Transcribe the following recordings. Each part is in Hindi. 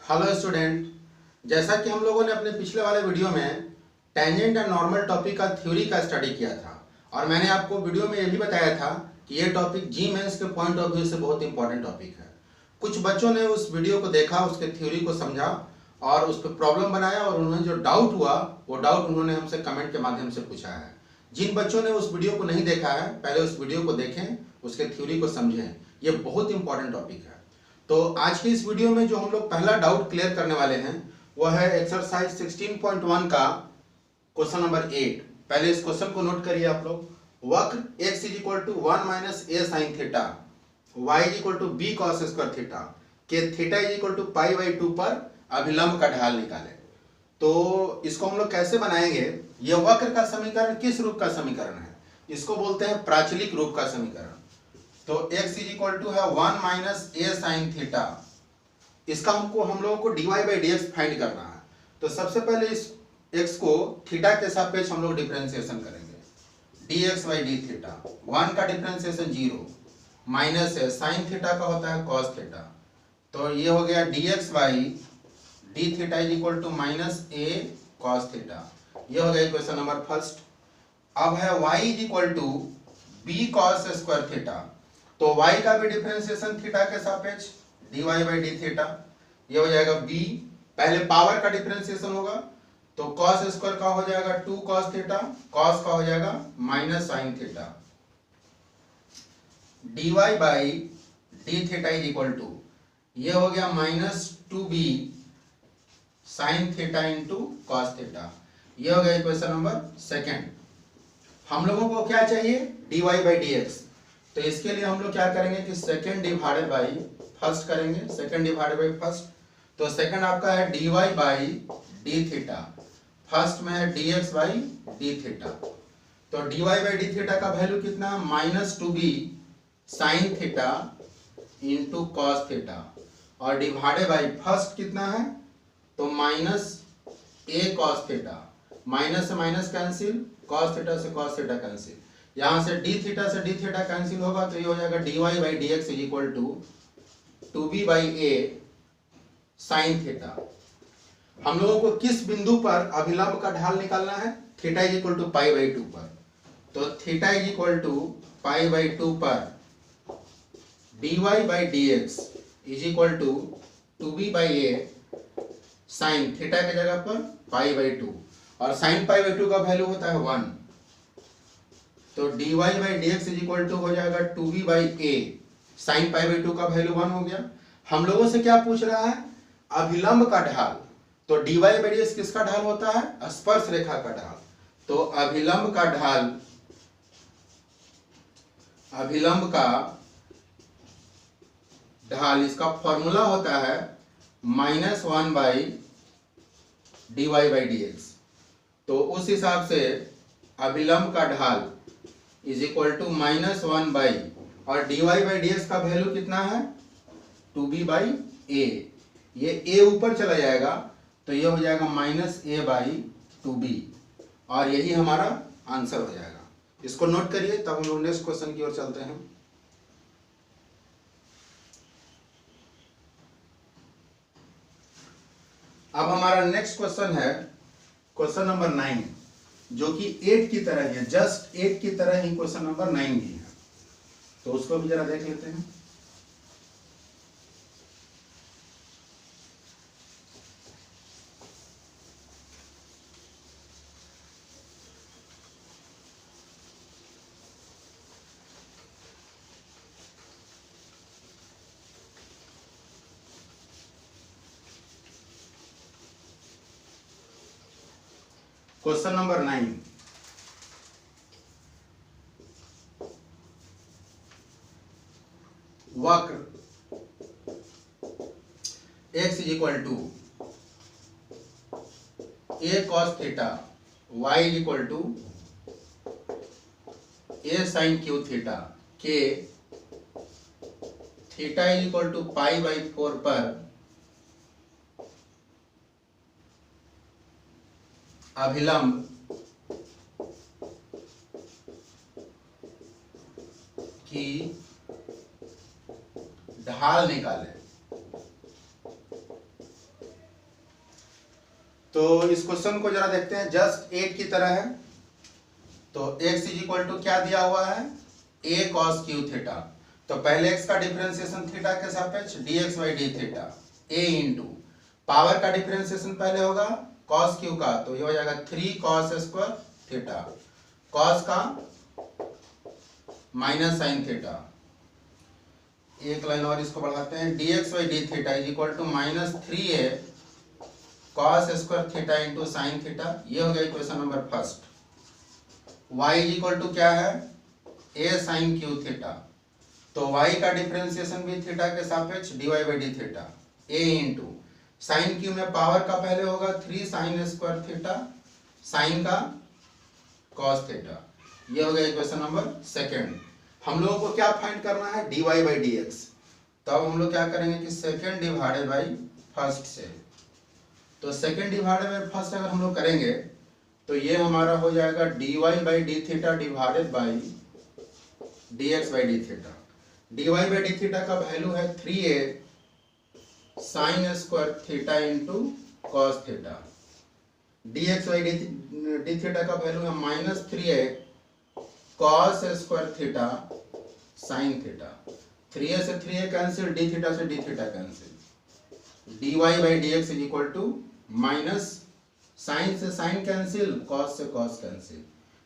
हेलो स्टूडेंट, जैसा कि हम लोगों ने अपने पिछले वाले वीडियो में टेंजेंट एंड नॉर्मल टॉपिक का थ्योरी का स्टडी किया था और मैंने आपको वीडियो में ये भी बताया था कि ये टॉपिक जी मेंस के पॉइंट ऑफ व्यू से बहुत इंपॉर्टेंट टॉपिक है। कुछ बच्चों ने उस वीडियो को देखा, उसके थ्योरी को समझा और उस पर प्रॉब्लम बनाया और उन्हें जो डाउट हुआ वो डाउट उन्होंने हमसे कमेंट के माध्यम से पूछा है। जिन बच्चों ने उस वीडियो को नहीं देखा है, पहले उस वीडियो को देखें, उसके थ्योरी को समझें। ये बहुत इंपॉर्टेंट टॉपिक है। तो आज की इस वीडियो में जो हम लोग पहला डाउट क्लियर करने वाले हैं वो है एक्सरसाइज 16.1 का क्वेश्चन नंबर 8। पहले इस क्वेश्चन को नोट करिए आप लोग। वक्र x is equal to 1 minus A sine theta, y is equal to B cos square theta के theta is equal to pi by 2 पर अभिलंब का ढाल निकालें। तो इसको हम लोग कैसे बनाएंगे? ये वक्र का समीकरण किस रूप का समीकरण है? इसको बोलते हैं प्राचलिक रूप का समीकरण। तो x इज इक्वल टू है 1 माइनस ए साइन थीटा। इसका हम लोगों को dy by D x find करना है। तो सबसे पहले इस x को थीटा के सापेक्ष हम लोग डिफरेंशिएशन करेंगे। dx बाई डी थीटा, 1 का डिफरेंशिएशन 0 माइनस है साइन थीटा का होता है कॉस थीटा। तो ये हो गया dx by d theta is equal to minus a cos theta. ये हो गया इक्वेशन नंबर फर्स्ट। अब है y is equal to B cos square theta. तो y का भी डिफरेंशिएशन थीटा के सापेक्ष dy बाई डी थीटा, ये हो जाएगा b। पहले पावर का डिफरेंशिएशन होगा तो cos स्क्वायर का हो जाएगा 2 cos थीटा, cos का हो जाएगा minus sine theta. dy by d theta is equal to, ये हो गया minus 2b sine theta into cos theta. ये हो गया इक्वेशन नंबर सेकेंड। हम लोगों को क्या चाहिए? dy by D x. तो इसके लिए हम लोग क्या करेंगे कि सेकेंड डिवाइडेड बाई फर्स्ट करेंगे। सेकेंड डिवाइडेड बाई फर्स्ट, तो सेकेंड आपका है dy by d theta, first में है dx बाई डी थीटा। तो dy बाई डी थीटा का वैल्यू कितना है? Minus 2b sine theta into cos theta और डिवाइडेड बाई फर्स्ट कितना है? तो minus a cos theta, minus से माइनस कैंसिल, कॉस थीटा से कॉस थीटा कैंसिल, यहाँ से डी थीटा से डी थीटा कैंसिल होगा तो ये हो जाएगा dy by D x is equal to 2b by a sine theta. हम लोगों को किस बिंदु पर अभिलंब का ढाल निकालना है? Theta is equal to pi by 2 पर। तो theta is equal to pi by 2 पर dy by D x is equal to 2b by a sine theta की जगह पर पाई बाई 2 और साइन पाई बाई 2 का वैल्यू होता है 1। तो dy by D x is equal to हो जाएगा 2b by a sine pi by 2 का वैल्यू 1 हो गया। हम लोगों से क्या पूछ रहा है? अभिलंब का ढाल। तो dy बाई डी एक्स किसका ढाल होता है? स्पर्श रेखा का ढाल। तो अभिलंब का ढाल, अभिलंब का ढाल इसका फॉर्मूला होता है minus 1 by dy by D x. तो उस हिसाब से अभिलंब का ढाल is equal to minus 1 by, और dy बाई डी एक्स का वैल्यू कितना है? 2b बाई ए। ये a ऊपर चला जाएगा तो ये हो जाएगा माइनस a बाई 2b और यही हमारा आंसर हो जाएगा। इसको नोट करिए, तब हम लोग नेक्स्ट क्वेश्चन की ओर चलते हैं। अब हमारा नेक्स्ट क्वेश्चन है क्वेश्चन नंबर 9, जो कि 8 की तरह ही है, जस्ट 8 की तरह ही क्वेश्चन नंबर 9 भी है। तो उसको भी जरा देख लेते हैं। क्वेश्चन नंबर 9, वक्र x is equal to a cos theta, y is equal to a sine cube theta के theta is equal to pi by 4 पर अभिलंब की ढाल निकालें। तो इस क्वेश्चन को जरा देखते हैं, जस्ट 8 की तरह है। तो x इज इक्वल टू क्या दिया हुआ है, a cos क्यू थीटा। तो पहले x का डिफरेंशिएशन थीटा के सापेक्ष dx by d theta a into power का डिफरेंशिएशन पहले होगा cos क्यू का, तो ये हो जाएगा 3 cos स्क्वायर थीटा, cos का माइनस साइन थीटा। एक लाइन और इसको बढ़ाते हैं, dx by d theta is equal to minus 3a cos square theta into sine theta. ये हो गया equation number first. y is equal to क्या है, a साइन क्यू थीटा। तो y का डिफरेंशिएशन भी थीटा के सापेक्ष dy by d theta a into sine cube में पावर का पहले होगा 3 साइन स्क्वायर थीटा, साइन का cos थीटा। ये हो गया इक्वेशन नंबर सेकेंड। हम लोगों को क्या फाइंड करना है, dy बाई डी एक्स। तब हम लोग क्या करेंगे कि सेकेंड डिवाइडेड बाई फर्स्ट से, तो सेकेंड डिवाइडेड बाई फर्स्ट अगर हम लोग करेंगे तो ये हमारा हो जाएगा dy by d theta divided by dx by d theta. dy by d theta का वैल्यू है 3a sine square theta into cos theta. dx by d theta का वैल्यू है minus 3a cos square theta sine theta. 3a से 3a कैंसिल, d थीटा से d theta cancel. dy by D x is equal to minus sine से साइन कैंसिल, कॉस से कॉस कैंसिल,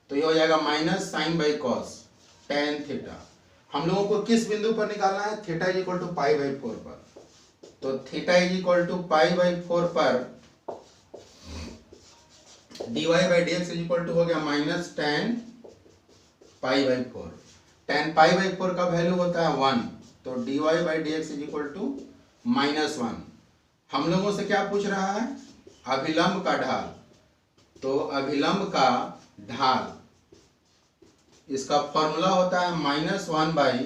तो ये हो जाएगा minus sine by cos tan theta. हम लोगों को किस बिंदु पर निकालना है, theta is equal to pi by 4 पर। तो theta is equal to pi by 4 पर dy by D x is equal to हो गया minus tan pi by 4। Tan pi by 4 का वैल्यू होता है 1, तो dy by D x is equal to minus 1। हम लोगों से क्या पूछ रहा है, अभिलंब का ढाल। तो अभिलंब का ढाल, इसका फॉर्मूला होता है minus 1 by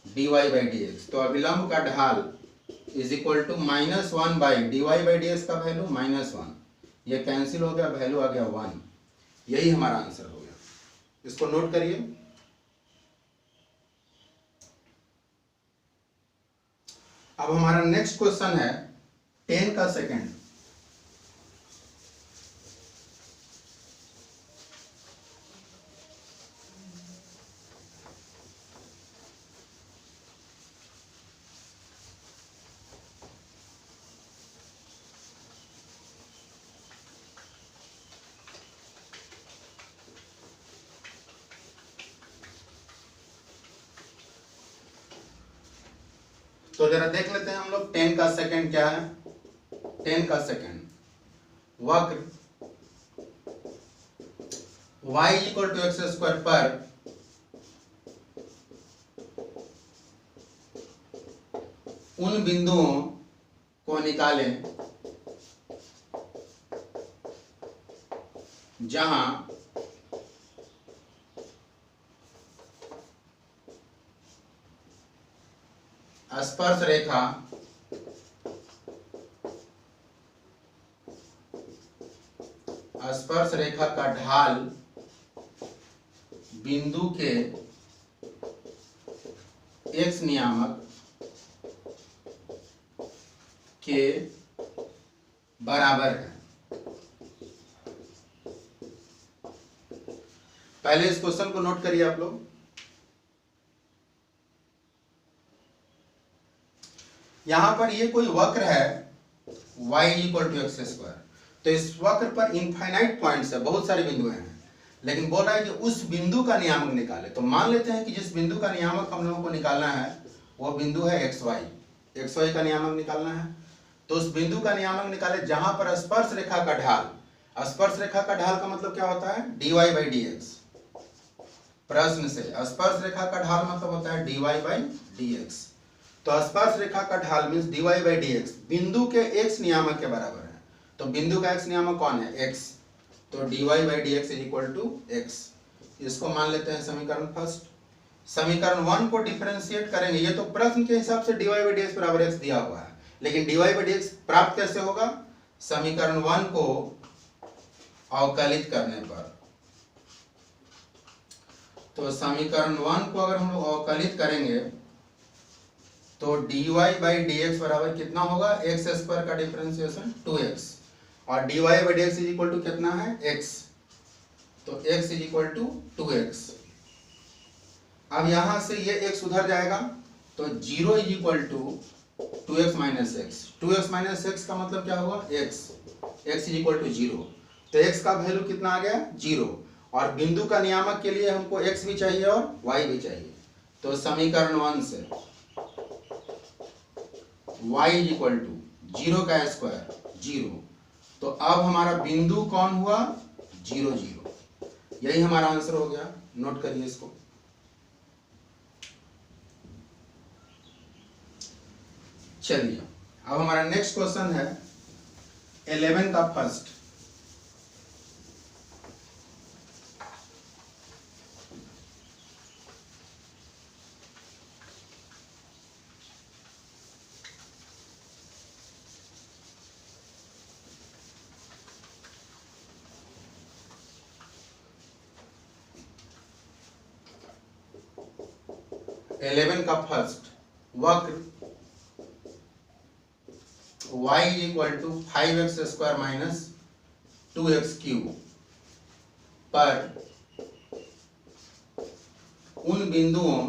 dy by D x. तो अभिलंब का ढाल is equal to minus 1 by dy by D x का वैल्यू माइनस 1, ये कैंसिल हो गया, वैल्यू आ गया 1। यही हमारा आंसर हो गया, इसको नोट करिए। अब हमारा नेक्स्ट क्वेश्चन है 10 का सेकंड। तो जरा देख लेते हैं हम लोग 10 का सेकंड क्या है। 10 का सेकंड, वक्र y equal to x square पर उन बिंदुओं को निकालें जहां स्पर्श रेखा का ढाल बिंदु के x नियामक के बराबर है। पहले इस क्वेश्चन को नोट करिए आप लोग। यहां पर ये कोई वक्र है y equal to x square. तो इस वक्र पर इनफाइनाइट पॉइंट्स है, बहुत सारे बिंदु हैं, लेकिन बोल रहा है कि उस बिंदु का नियामक निकाले। तो मान लेते हैं कि जिस बिंदु का नियामक हम लोगों को निकालना है वो बिंदु है xy का नियामक निकालना है। तो उस बिंदु का नियामक निकाले जहां पर स्पर्श रेखा का ढाल, स्पर्श रेखा का ढाल का मतलब क्या होता है, dy बाई डी एक्स। प्रश्न से स्पर्श रेखा का ढाल मतलब होता है dy बाई डी एक्स। तो स्पर्श रेखा का ढाल means dy by D x बिंदु के x नियामक के बराबर है। तो बिंदु का x नियामक कौन है, x। तो dy by D x is equal to x। इसको मान लेते हैं समीकरण फर्स्ट। समीकरण 1 को डिफरेंशिएट करेंगे। ये तो प्रश्न के हिसाब से dy बाई डी एक्स बराबर x दिया हुआ है, लेकिन dy बाई डी एक्स प्राप्त कैसे होगा, समीकरण 1 को अवकलित करने पर। तो समीकरण 1 को अगर हम लोग अवकलित करेंगे तो dy बाई डी एक्स बराबर कितना होगा, एक्स स्क्वायर का डिफरेंशिएशन 2x। और dy by D x is equal to कितना है x, तो x is equal to 2x। अब यहां से ये x उधर जाएगा तो 0 is equal to 2x minus x. 2x minus x का मतलब क्या हुआ x, x is equal to 0, तो x का वैल्यू कितना आ गया 0, और बिंदु का नियामक के लिए हमको x भी चाहिए और y भी चाहिए। तो समीकरण 1 से y इज इक्वल टू 0 का स्क्वायर 0, तो अब हमारा बिंदु कौन हुआ 0 0, यही हमारा आंसर हो गया। नोट करिए इसको। चलिए अब हमारा नेक्स्ट क्वेश्चन है 11 का फर्स्ट। का फर्स्ट वक्र y is equal to 5x square minus 2x cube पर उन बिंदुओं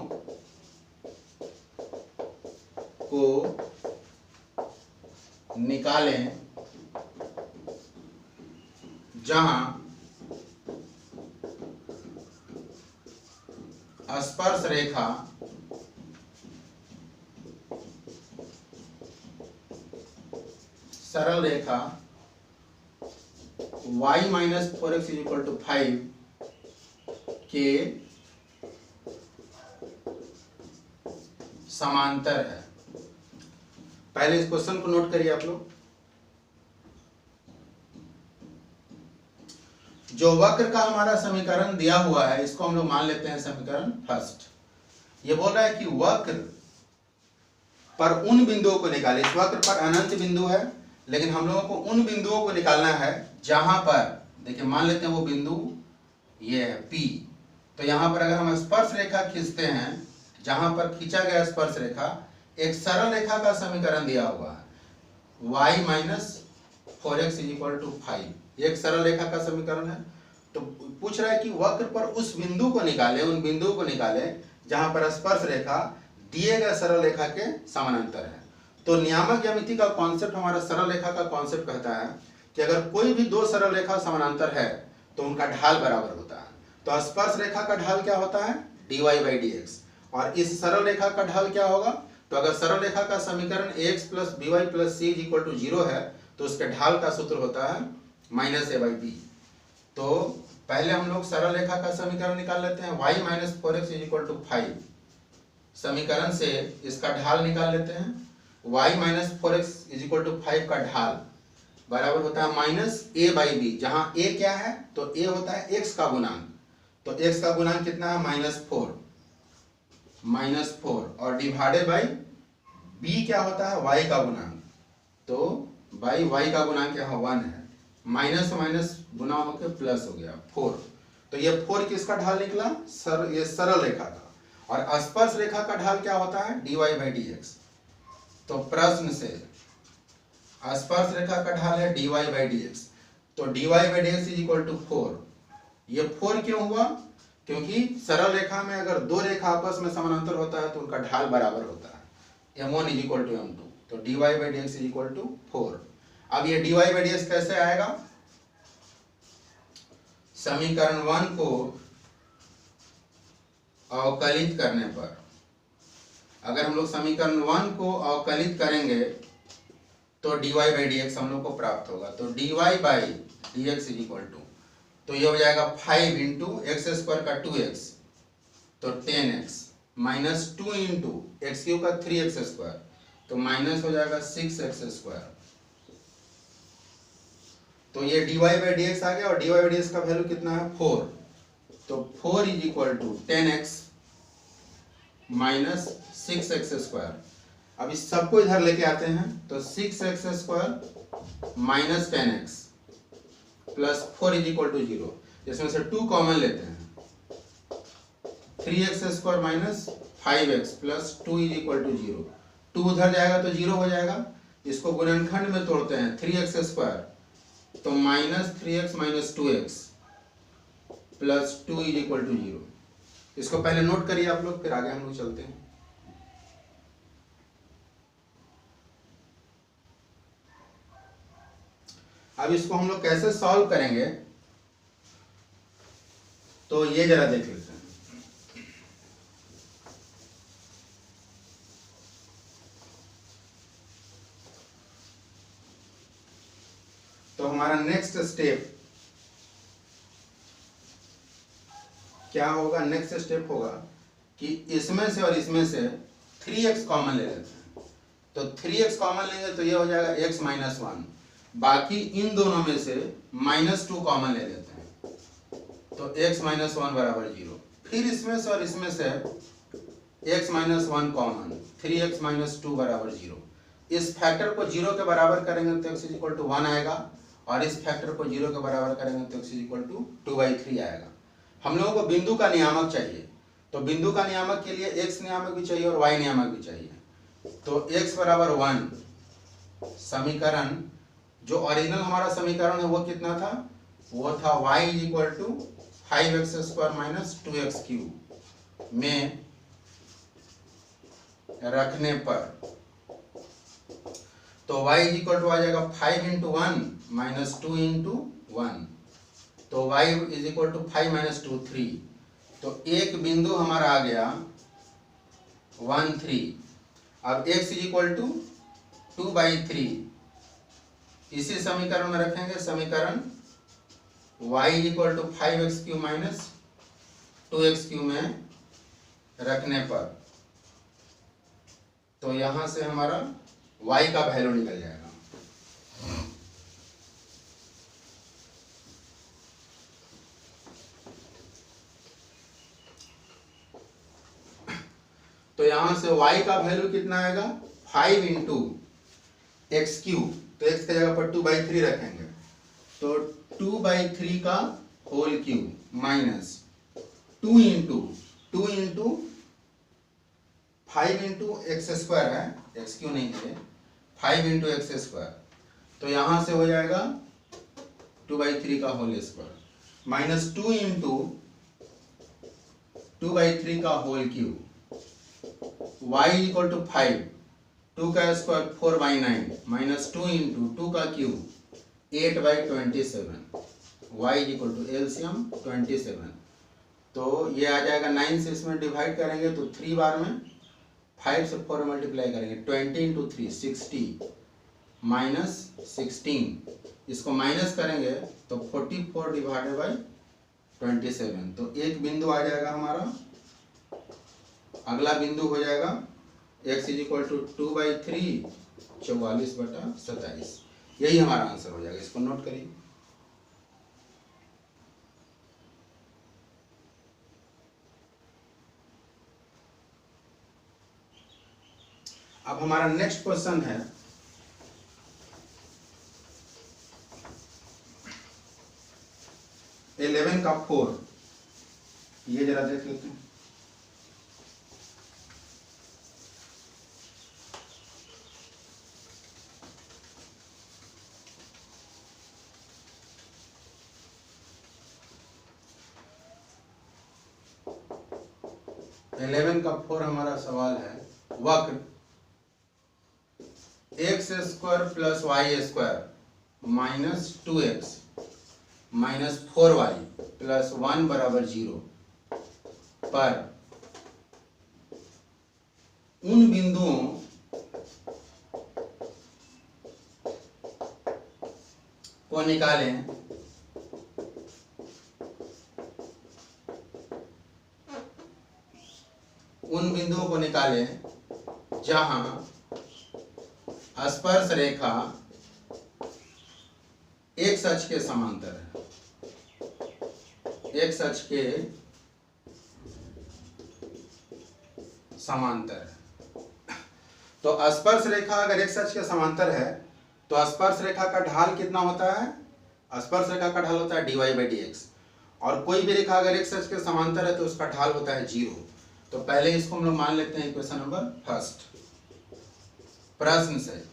को निकालें जहां स्पर्श रेखा सरल रेखा y minus 4x is equal to 5 के समांतर है। पहले इस क्वेश्चन को नोट करिए आप लोग। जो वक्र का हमारा समीकरण दिया हुआ है इसको हम लोग मान लेते हैं समीकरण फर्स्ट। ये बोल रहा है कि वक्र पर उन बिंदुओं को निकाले। इस वक्र पर अनंत बिंदु है, लेकिन हम लोगों को उन बिंदुओं को निकालना है जहां पर, देखिए मान लेते हैं वो बिंदु ये है P। तो यहां पर अगर हम स्पर्श रेखा खींचते हैं, जहां पर खींचा गया स्पर्श रेखा एक सरल रेखा का समीकरण दिया हुआ है y minus 4x is equal to 5, एक सरल रेखा का समीकरण है। तो पूछ रहा है कि वक्र पर उस बिंदु को निकाले, उन बिंदुओं को निकाले जहां पर स्पर्श रेखा दिए गए सरल रेखा के समानांतर है। तो नियामक ज्यामिति का कॉन्सेप्ट हमारा सरल रेखा का कॉन्सेप्ट कहता है कि अगर कोई भी दो सरल रेखा समानांतर है तो उनका ढाल बराबर होता है। तो स्पर्श रेखा का ढाल क्या होता है dy बाई डी एक्स, और इस सरल रेखा का ढाल क्या होगा, तो अगर सरल रेखा का समीकरण ax plus by plus c equal to 0 है तो उसके ढाल का सूत्र होता है माइनस a बाई बी। तो पहले हम लोग सरल रेखा का समीकरण निकाल लेते हैं y minus 4x is equal to 5, समीकरण से इसका ढाल निकाल लेते हैं। y minus 4x is equal to 5 का ढाल बराबर होता है माइनस a बाई बी, जहां a क्या है तो a होता है x का गुणांक, तो x का गुणांक कितना है -4 और डिवाइडेड बाई b क्या होता है y का गुणांक, तो बाई y का गुणांक यहाँ 1 है, माइनस माइनस गुना होकर प्लस हो गया 4। तो ये 4 किसका ढाल निकला, ये सरल रेखा का। और स्पर्श रेखा का ढाल क्या होता है dy बाई डी एक्स। तो प्रश्न से स्पर्श रेखा का ढाल है dy बाई डी एक्स, तो dy by D x is equal to 4। ये 4 क्यों हुआ, क्योंकि सरल रेखा में अगर दो रेखा आपस में समानांतर होता है तो उनका ढाल बराबर होता है, m1 is equal to m2, तो dy by D x is equal to 4। अब ये dy बाई डी एक्स कैसे आएगा, समीकरण 1 को अवकलित करने पर, अगर हम लोग समीकरण 1 को अवकलित करेंगे तो dy बाई डी एक्स हम लोग को प्राप्त होगा। तो dy by D x is equal to, तो ये हो जाएगा 5 इंटू एक्स स्क्वायर का 2x, तो 10x minus 2 into x cube का 3x स्क्वायर, तो माइनस हो जाएगा 6x स्क्वायर। तो ये dy बाई डी एक्स आ गया, और dy बाई डी एक्स का वैल्यू कितना है 4, तो 4 is equal to 10x minus 6x square. अब इस सबको इधर लेके आते हैं, तो 6x square minus 10x plus 4 is equal to 0, जिसमें से 2 कॉमन लेते हैं, 3x square minus 5x plus 2 is equal to 0। 2 उधर जाएगा तो 0 हो जाएगा। इसको गुणनखंड में तोड़ते हैं, 3x स्क्वायर तो -3x - 2x + 2 = 0। इसको पहले नोट करिए आप लोग, फिर आगे हम लोग चलते हैं। अब इसको हम लोग कैसे सॉल्व करेंगे, तो ये जरा देख लेते हैं। तो हमारा नेक्स्ट स्टेप क्या होगा? नेक्स्ट स्टेप होगा कि इसमें से और इसमें से 3x कॉमन ले लेते हैं। तो 3x कॉमन लेंगे तो ये हो जाएगा x - 1। बाकी इन दोनों में से -2 कॉमन ले लेते हैं, तो x - 1 = 0। फिर इसमें से और इसमें से x - 1 कॉमन, 3x - 2 = 0। इस फैक्टर को 0 के बराबर करेंगे तो x = 1 आएगा, और इस फैक्टर को 0 के बराबर करेंगे तो x = 2/3 आएगा। हम लोगों को बिंदु का नियामक चाहिए, तो बिंदु का नियामक के लिए x नियामक भी चाहिए और y नियामक भी चाहिए। तो x = 1, समीकरण जो ओरिजिनल हमारा समीकरण है वो कितना था? वो था y = 5x² - 2x³ में रखने पर, तो y = आ जाएगा 5 × 1 - 2 × 1, तो y = 5 - 2 3। तो एक बिंदु हमारा आ गया 1 3। अब x = 2/3 इसी समीकरण में रखेंगे, समीकरण y = 5x³ - 2x³ में रखने पर, तो यहां से हमारा y का वैल्यू निकल जाएगा। तो यहां से y का वैल्यू कितना आएगा? 5 × x³, तो x की जगह पर 2/3 रखेंगे, तो 2/3 का होल क्यूब माइनस 2 × 5 × x² है, x³ नहीं है, 5 × x², तो यहां से हो जाएगा 2/3 का होल स्क्वायर माइनस 2 × 2/3 का होल क्यूब, y = 5, 2 का स्क्वायर 4/9 माइनस 2 × 2 का क्यूब 8/27, y = एलसीएम 27। तो ये आ जाएगा 9 से इसमें डिवाइड करेंगे तो 3 बार में, 5 से 4 मल्टीप्लाई करेंगे, 20 × 3 60 माइनस 16, इसको माइनस करेंगे तो 44/27। तो एक बिंदु आ जाएगा हमारा, अगला बिंदु हो जाएगा x = 2/3 44/27। यही हमारा आंसर हो जाएगा, इसको नोट करिए। अब हमारा नेक्स्ट क्वेश्चन है इलेवन का 4। ये जरा देख लेते हैं। इलेवन का 4 हमारा सवाल है, वक्र x² + y² minus 2x minus 4y + 1 = 0 पर उन बिंदुओं को निकालें जहां स्पर्श रेखा x अक्ष के समांतर है, x अक्ष के समांतर है। तो स्पर्श रेखा अगर x अक्ष के समांतर है तो स्पर्श रेखा का ढाल कितना होता है? स्पर्श रेखा का ढाल होता है dy/dx, और कोई भी रेखा अगर x अक्ष के समांतर है तो उसका ढाल होता है 0। तो पहले इसको हम लोग मान लेते हैं क्वेश्चन नंबर फर्स्ट। प्रश्न से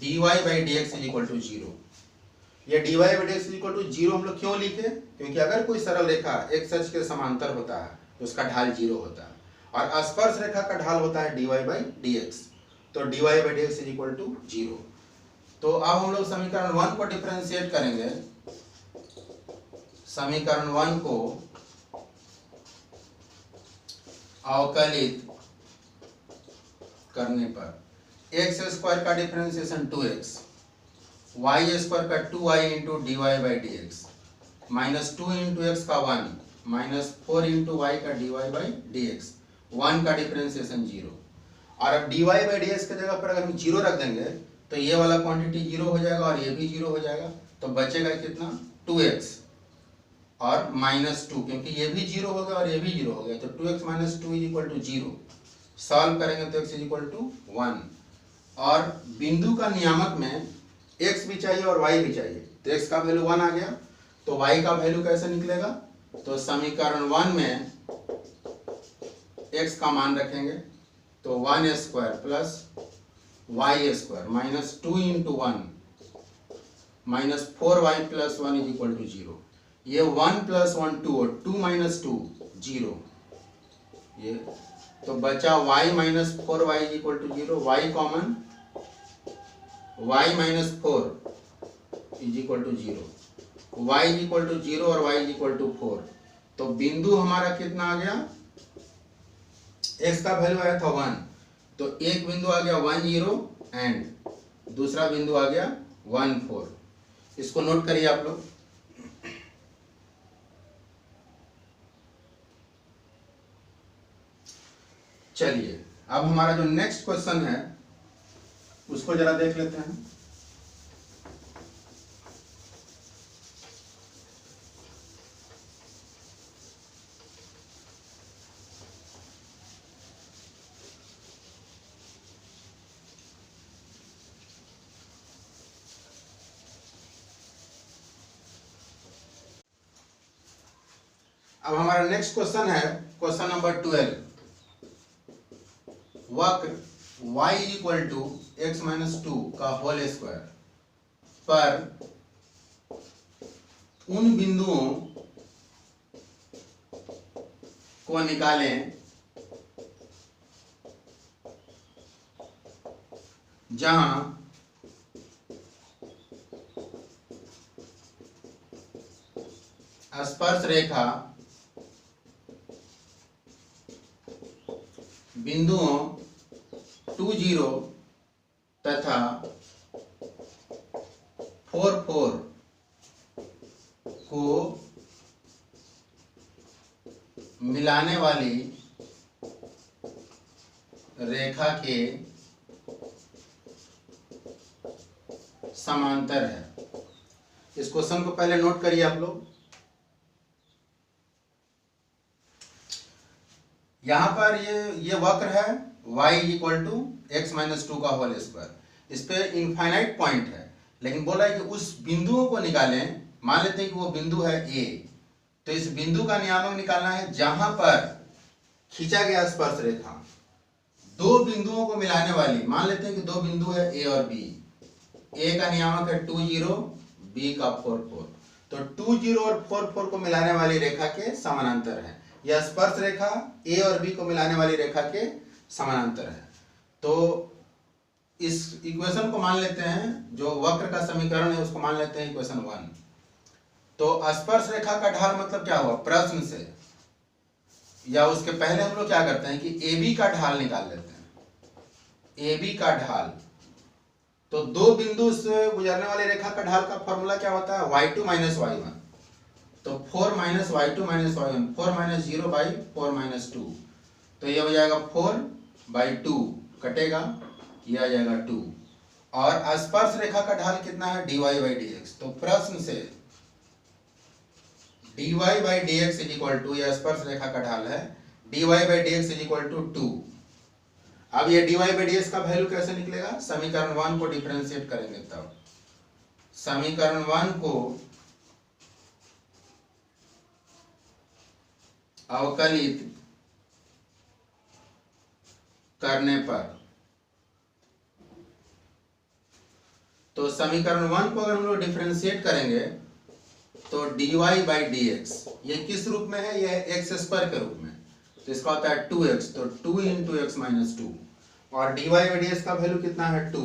dy by D x is equal to zero. ये dy by D x is equal to zero हम लोग क्यों लिखे? क्योंकि अगर कोई सरल रेखा एक अक्ष के समांतर होता है तो उसका ढाल जीरो होता है, और स्पर्श रेखा का ढाल होता है dy बाई डी एक्स, तो dy by D x is equal to zero. तो अब हम लोग समीकरण 1 को डिफरेंशिएट करेंगे। समीकरण 1 को अवकलित करने पर एक्स स्क्वायर का डिफरेंशिएशन 2x, वाई स्क्वायर का 2y into d y by D x, minus 2 into x का 1, माइनस 4 इंटू वाई का d y by D x, 1 का डिफरेंशिएशन जीरो। और अब d y by D x की जगह पर अगर हम जीरो रख देंगे तो ये वाला क्वांटिटी जीरो हो जाएगा और ये भी जीरो हो जाएगा, तो बचेगा कितना? 2x और माइनस 2, क्योंकि ये भी जीरो हो गया और ये भी जीरो हो गया, तो 2x minus 2 is equal to zero. Solve करेंगे तो x इज इक्वल टू 1, और बिंदु का नियामक में x भी चाहिए और y भी चाहिए, तो x का वैल्यू 1 आ गया, तो y का वैल्यू कैसे निकलेगा? तो समीकरण 1 में x का मान रखेंगे, तो 1 square plus y square minus 2 into 1 minus 4y plus 1 is equal to zero. ये 1 प्लस 1 2 और 2 माइनस 2 जीरो, ये तो बचा y minus 4y is equal to zero. y common, y minus 4 is equal to zero, y is equal to zero और y इज इक्वल टू 4। तो बिंदु हमारा कितना आ गया? x का वैल्यू आया था 1, तो एक बिंदु आ गया 1 0 एंड दूसरा बिंदु आ गया 1 4। इसको नोट करिए आप लोग। चलिए अब हमारा जो नेक्स्ट क्वेश्चन है उसको जरा देख लेते हैं। अब हमारा नेक्स्ट क्वेश्चन है क्वेश्चन नंबर 12। वक्र y equal to x minus 2 का होल स्क्वायर पर उन बिंदुओं को निकालें जहां स्पर्श रेखा बिंदुओं 2 0 तथा 4 4 को मिलाने वाली रेखा के समांतर है। इस क्वेश्चन को पहले नोट करिए आप लोग। यहां पर ये वक्र है y equal to x minus 2 का होल स्क्वायर। इस पे इनफाइनाइट पॉइंट है, लेकिन बोला है कि उस बिंदुओं को निकालें। मान लेते हैं कि वो बिंदु है a, तो इस बिंदु का नियामक निकालना है जहां पर खींचा गया स्पर्श रेखा दो बिंदुओं को मिलाने वाली। मान लेते हैं कि दो बिंदु है a और b। a का नियामक है 2 0, b का 4 4, तो 2 0 और 4 4 को मिलाने वाली रेखा के समानांतर है। यह स्पर्श रेखा a और b को मिलाने वाली रेखा के समानांतर है। तो इस इक्वेशन को मान लेते हैं, जो वक्र का समीकरण है उसको मान लेते हैं इक्वेशन 1। तो स्पर्श रेखा का ढाल मतलब क्या हुआ? प्रश्न से या उसके पहले हम लोग क्या करते हैं कि AB का ढाल निकाल लेते हैं। AB का ढाल, तो दो बिंदु से गुजरने वाली रेखा का ढाल का फॉर्मूला क्या होता है? y2 माइनस y1, तो 4 minus y2 minus y1, 4 minus 0 by 4 minus 2, तो ये हो जाएगा 4 बाई 2, कटेगा, ये आ जाएगा 2। और स्पर्श रेखा का ढाल कितना है? dy by D x. तो प्रश्न से dy by D x is equal to, यह स्पर्श रेखा का ढाल है, dy by D x is equal to 2। अब ये dy बाई डी एक्स का वैल्यू कैसे निकलेगा? समीकरण 1 को डिफरेंशिएट करेंगे तब। समीकरण 1 को अवकलित करने पर तो समीकरण 1 को अगर हम लोग डिफरेंशिएट करेंगे तो dy बाई डी एक्स, ये किस रूप में है, ये एक्स स्क्वायर के रूप में, तो इसका होता है 2x, तो 2 इंटू एक्स माइनस 2, और dy बाई डी एक्स का वैल्यू कितना है 2,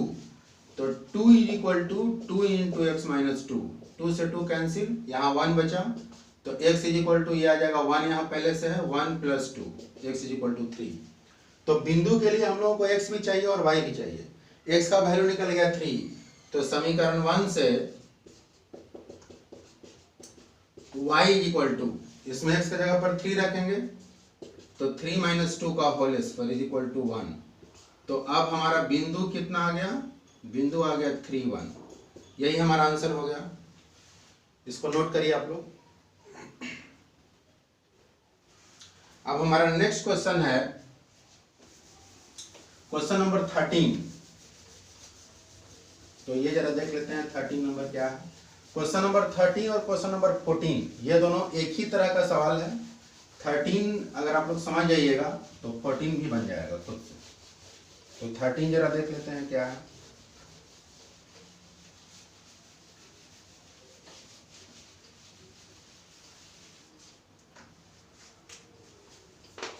तो 2 is equal to 2 into x minus 2, 2 से 2 कैंसिल, यहाँ 1 बचा, तो x इज इक्वल टू ये आ जाएगा 1, यहाँ पहले से है 1 plus 2, x is equal to 3। तो बिंदु के लिए हम लोगों को x भी चाहिए और y भी चाहिए, x का वैल्यू निकल गया 3, तो समीकरण 1 से y इज इक्वल टू, इसमें x की जगह पर 3 रखेंगे तो 3 माइनस 2 का whole square is equal to 1। तो अब हमारा बिंदु कितना आ गया, बिंदु आ गया 3 1, यही हमारा आंसर हो गया। इसको नोट करिए आप लोग। अब हमारा नेक्स्ट क्वेश्चन है क्वेश्चन नंबर 13, तो ये जरा देख लेते हैं 13 नंबर क्या है। क्वेश्चन नंबर 13 और क्वेश्चन नंबर 14 ये दोनों एक ही तरह का सवाल है। 13 अगर आप लोग समझ जाइएगा तो 14 भी बन जाएगा खुद से। तो 13 जरा देख लेते हैं क्या है।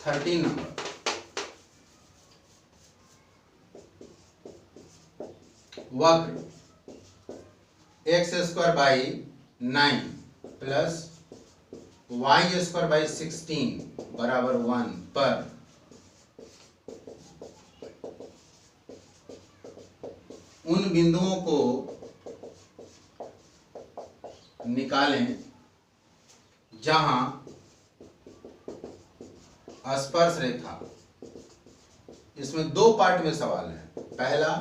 नंबर वक्र x square by 9 plus y square by 16 बराबर 1 पर उन बिंदुओं को निकालें जहां स्पर्श रेखा, इसमें दो पार्ट में सवाल है। पहला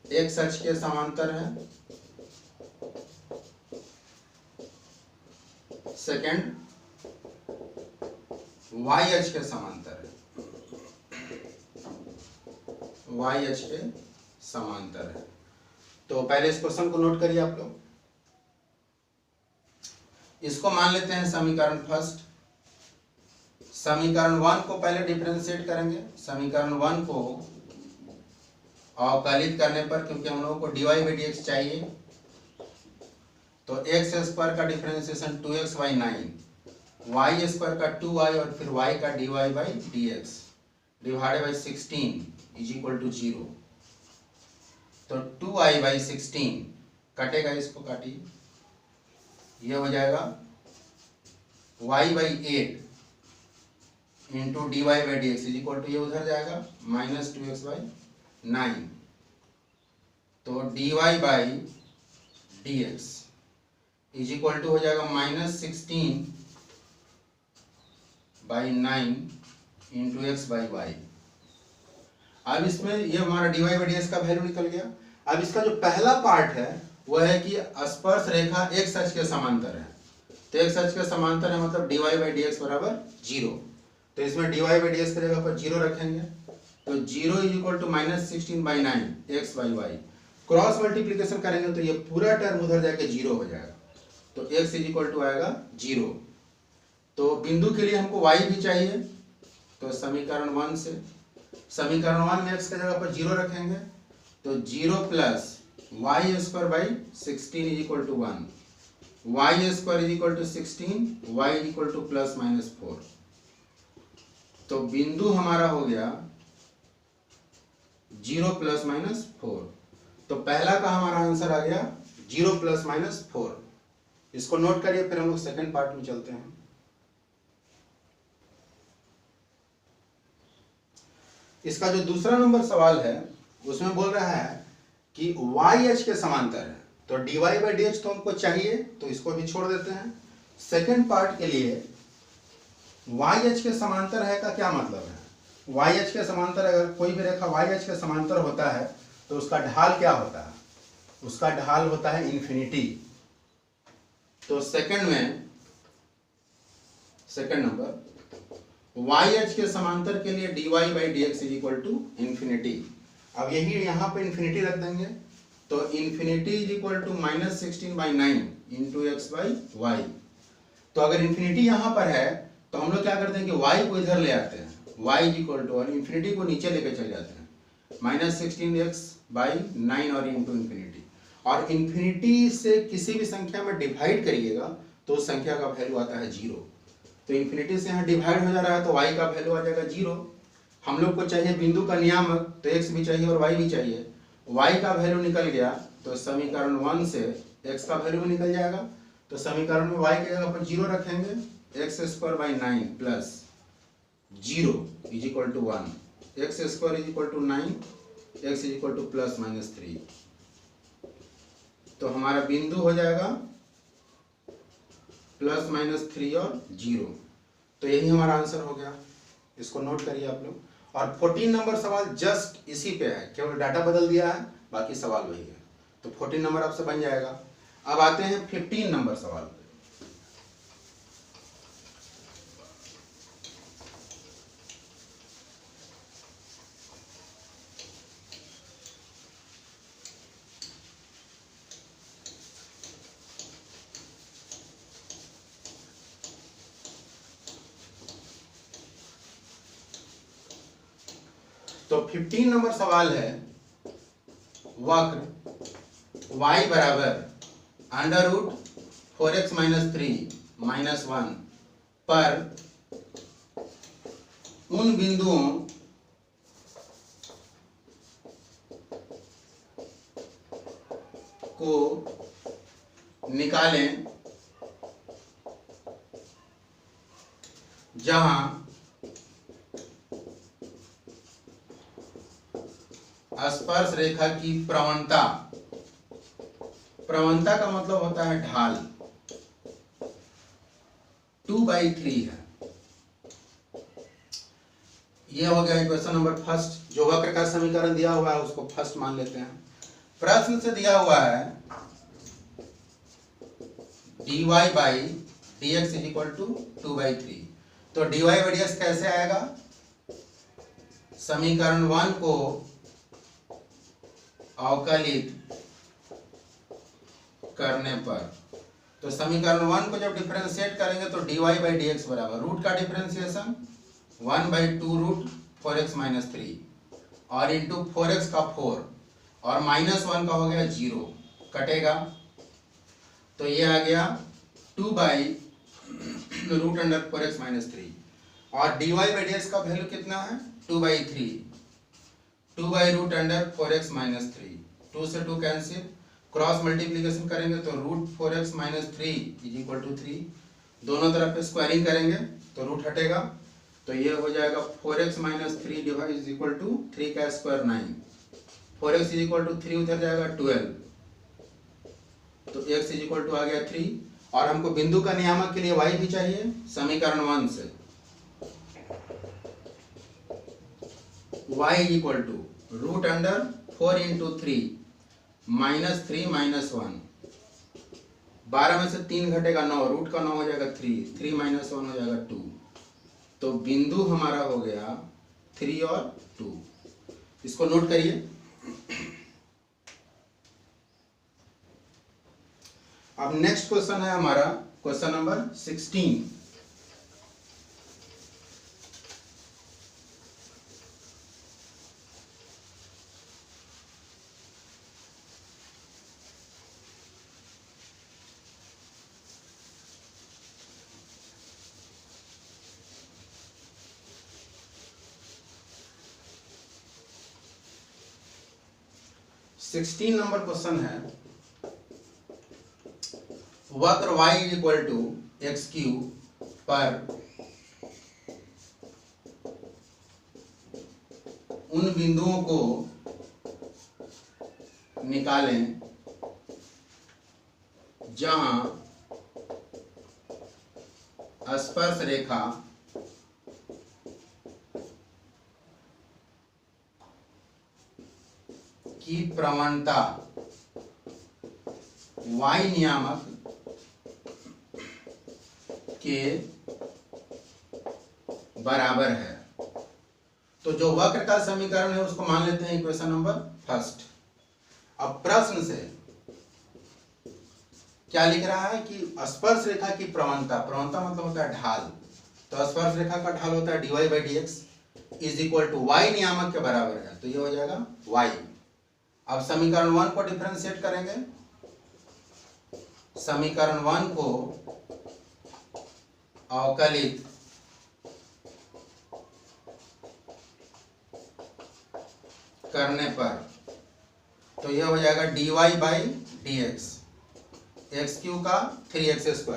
एक्स अक्ष के समांतर है, सेकंड वाई अक्ष के समांतर है, वाई अक्ष के समांतर है। तो पहले इस क्वेश्चन को नोट करिए आप लोग। इसको मान लेते हैं समीकरण फर्स्ट। समीकरण 1 को पहले डिफरेंशिएट करेंगे। समीकरण 1 को अवकलित करने पर, क्योंकि हम लोगों को dy बाई डी एक्स चाहिए, तो एक्स स्क्वायर का differentiation 2x by 9, y square का 2y और फिर y का dy by D x divided by 16 is equal to 0। तो 2y बाई 16 कटेगा, इसको काटिए, ये हो जाएगा y by 8 into d y by D x is equal to, ये उधर जाएगा माइनस 2x बाई 9, तो dy by D x is equal to हो जाएगा minus 16 by 9 into x by y. अब इसमें ये हमारा dy बाई डी एक्स का वैल्यू निकल गया। अब इसका जो पहला पार्ट है वह है कि स्पर्श रेखा एक्स अक्ष के समांतर है। तो एक्स अक्ष के समांतर है मतलब dy बाई डी एक्स बराबर 0। तो इसमें dy बाई डी एक्स की जगह पर 0 रखेंगे, तो 0 is equal to minus 16 by 9 x by y. Cross multiplication करेंगे तो ये पूरा टर्म उधर जाके 0 हो जाएगा, तो x इज इक्वल टू आएगा 0। तो बिंदु के लिए हमको y भी चाहिए, तो समीकरण 1 से, समीकरण 1 में x की जगह पर 0 रखेंगे, तो 0 plus y square by 16 is equal to 1, y square is equal to 16, y is equal to plus minus 4। तो बिंदु हमारा हो गया 0 प्लस माइनस 4। तो पहला का हमारा आंसर आ गया 0 प्लस माइनस 4। इसको नोट करिए, फिर हम लोग सेकेंड पार्ट में चलते हैं। इसका जो दूसरा नंबर सवाल है उसमें बोल रहा है कि y अक्ष के समांतर है, तो dy बाई डी एक्स तो हमको चाहिए, तो इसको भी छोड़ देते हैं। सेकेंड पार्ट के लिए y अक्ष के समांतर है का क्या मतलब है। y अक्ष के समांतर, अगर कोई भी रेखा y अक्ष के समांतर होता है तो उसका ढाल क्या होता है, उसका ढाल होता है इन्फिनिटी। तो सेकंड में, सेकंड नंबर y अक्ष के समांतर के लिए dy by D x is equal to infinity. अब यही यहाँ पे इन्फिनिटी रख देंगे, तो infinity is equal to minus 16 by 9 into x by y. तो अगर इन्फिनिटी यहाँ पर है तो हम लोग क्या करते हैं कि y को इधर ले आते हैं, y इज इक्वल टू, और इन्फिनिटी को नीचे लेके चले जाते हैं, -16x/9 और इंटू इन्फिनिटी। और इन्फिनिटी से किसी भी संख्या में डिवाइड करिएगा तो उस संख्या का वैल्यू आता है 0। तो इन्फिनिटी से यहाँ डिवाइड हो जा रहा है तो y का वैल्यू आ जाएगा 0। हम लोग को चाहिए बिंदु का नियामक, तो x भी चाहिए और y भी चाहिए। y का वैल्यू निकल गया तो समीकरण 1 से x का वैल्यू भी निकल जाएगा। तो समीकरण में y की जगह पर 0 रखेंगे, x²/9 plus 0 is equal to 1, x² is equal to 9, x is equal to +-3। तो हमारा बिंदु हो जाएगा +-3 और 0। तो यही हमारा आंसर हो गया, इसको नोट करिए आप लोग। और 14 नंबर सवाल जस्ट इसी पे है, केवल डाटा बदल दिया है, बाकी सवाल वही है। तो 14 नंबर आपसे बन जाएगा। अब आते हैं 15 नंबर सवाल पे। तो 15 नंबर सवाल है, वक्र y बराबर √4x - 3 - 1 पर उन बिंदुओं को निकालें जहां स्पर्श रेखा की प्रवणता, प्रवणता का मतलब होता है ढाल, 2/3 है। ये हो गया क्वेश्चन नंबर फर्स्ट। जो वक्र का समीकरण दिया हुआ है उसको फर्स्ट मान लेते हैं। प्रश्न से दिया हुआ है dy/dx इज इक्वल टू 2/3। तो dy/dx कैसे आएगा? समीकरण 1 को अवकलित करने पर, तो समीकरण 1 को जब डिफरेंशिएट करेंगे तो dy/dx बराबर रूट का डिफरेंशिएशन 1/2 √4x - 3 और इंटू 4x का 4 और -1 का हो गया 0, कटेगा तो ये आ गया 2/√4x - 3 और dy/dx का वैल्यू कितना है? 2/3, 2/√4x - 3, 2 से 2 कैंसिल, क्रॉस मल्टीप्लीकेशन करेंगे तो √4x - 3 इज इक्वल टू 3। दोनों तरफ पे स्क्वायरिंग करेंगे तो रूट हटेगा, तो ये हो जाएगा 4x - 3 divide is equal to 3 का square 9, 4x is equal to 3 उधर जाएगा 12, तो x इज इक्वल टू आ गया 3। और हमको बिंदु का नियामक के लिए y भी चाहिए, समीकरण 1 से y is equal to √4 into 3 -3 - 1, 12 में से 3 घटेगा 9, रूट का 9 हो जाएगा 3, 3 - 1 हो जाएगा 2। तो बिंदु हमारा हो गया 3 और 2, इसको नोट करिए। अब नेक्स्ट क्वेश्चन है हमारा question number 16। Sixteen number question है, वक्र y is equal to x³ पर उन बिंदुओं को निकालें जहां स्पर्श रेखा की प्रवणता y नियामक के बराबर है। तो जो वक्र का समीकरण है उसको मान लेते हैं इक्वेशन नंबर फर्स्ट। अब प्रश्न से क्या लिख रहा है कि स्पर्श रेखा की प्रवणता, प्रवणता मतलब होता है ढाल, तो स्पर्श रेखा का ढाल होता है dy/dx। Is equal to Y नियामक के बराबर है, तो ये हो जाएगा वाई। अब समीकरण 1 को डिफरेंशिएट करेंगे, समीकरण 1 को अवकलित करने पर तो यह हो जाएगा dy by D X, X cube का 3x²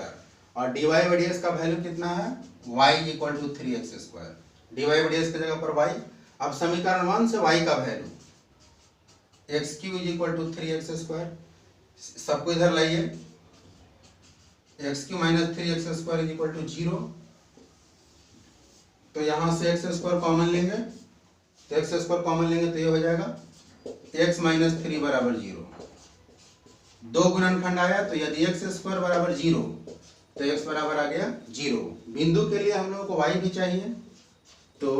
और dy बाई डी एक्स का वैल्यू कितना है y equal to 3x², dy by D x की जगह पर y। अब समीकरण 1 से y का value x³ is equal to 3x², सबको इधर लाइए, x³ minus 3x² is equal to 0, तो यहां से x² कॉमन लेंगे, तो x² कॉमन लेंगे तो ये हो जाएगा x माइनस 3 बराबर 0। दो गुणनखंड आया तो यदि x² बराबर 0 तो x बराबर आ गया 0। बिंदु के लिए हम लोगों को y भी चाहिए, तो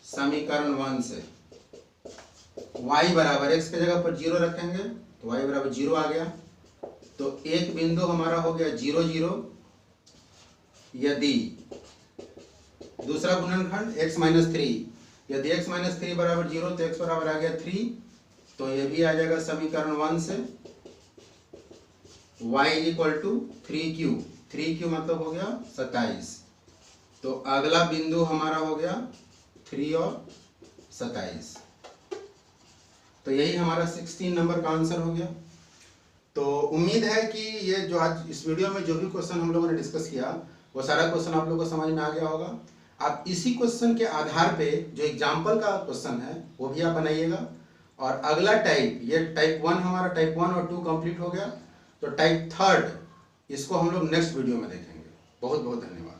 समीकरण 1 से y बराबर x की जगह पर 0 रखेंगे तो y बराबर 0 आ गया, तो एक बिंदु हमारा हो गया 0 0। यदि दूसरा गुणनखंड x माइनस 3, यदि x माइनस 3 बराबर 0 तो x बराबर आ गया 3, तो ये भी आ जाएगा समीकरण 1 से y equal to 3q, 3q मतलब हो गया 27, तो अगला बिंदु हमारा हो गया 3 और 27, तो यही हमारा 16 नंबर का आंसर हो गया। तो उम्मीद है कि ये जो आज इस वीडियो में जो भी क्वेश्चन हम लोगों ने डिस्कस किया वो सारा क्वेश्चन आप लोगों को समझ में आ गया होगा। आप इसी क्वेश्चन के आधार पे जो एग्जाम्पल का क्वेश्चन है वो भी आप बनाइएगा, और अगला टाइप, ये टाइप 1 हमारा टाइप 1 और 2 कंप्लीट हो गया, तो टाइप 3 इसको हम लोग नेक्स्ट वीडियो में देखेंगे। बहुत बहुत धन्यवाद।